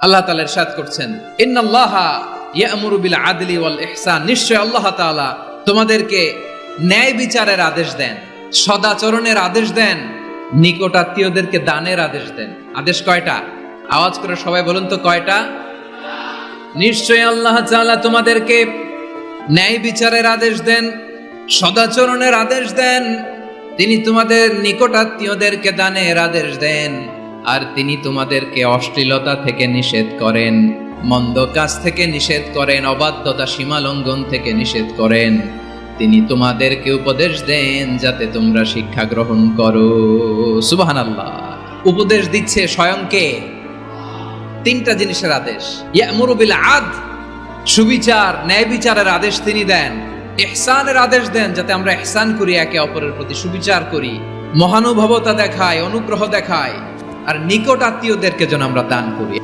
আল্লাহ তাআলা ইরশাদ করছেন, ইন্নাল্লাহা ইয়া'মুরু বিল আদলি ওয়াল ইহসান, নিশ্চয় আল্লাহ তাআলা তোমাদেরকে ন্যায় বিচারের আদেশ দেন, সদাচরণের আদেশ দেন, নিকটাত্মীয়দেরকে দানের আদেশ দেন। আদেশ কয়টা? আওয়াজ করে সবাই বলুন তো কয়টা? নিশ্চয় আল্লাহ তাআলা তোমাদেরকে ন্যায় বিচারের আদেশ দেন, সদাচরণের আদেশ দেন, তিনি তোমাদের নিকটাত্মীয়দেরকে দানের আদেশ দেন, আর তিনি তোমাদেরকে অশ্লীলতা থেকে নিষেধ করেন, মন্দ কাজ থেকে নিষেধ করেন, অবাধ্যতা সীমা লঙ্ঘন থেকে নিষেধ করেন। তিনি তোমাদেরকে উপদেশ দেন যাতে তোমরা শিক্ষা গ্রহণ করো। সুবহানাল্লাহ। উপদেশ দিচ্ছে স্বয়ংকে। তিনটা জিনিসের আদেশ। ইয়া'মুরু বিল আদল, সুবিচার ন্যায় বিচারের আদেশ তিনি দেন। ইহসানের আদেশ দেন, যাতে আমরা ইহসান করি, একে অপরের প্রতি সুবিচার করি, মহানুভবতা দেখাই, অনুগ্রহ দেখাই, আর নিকট আত্মীয়দেরকে যেন আমরা দান করি।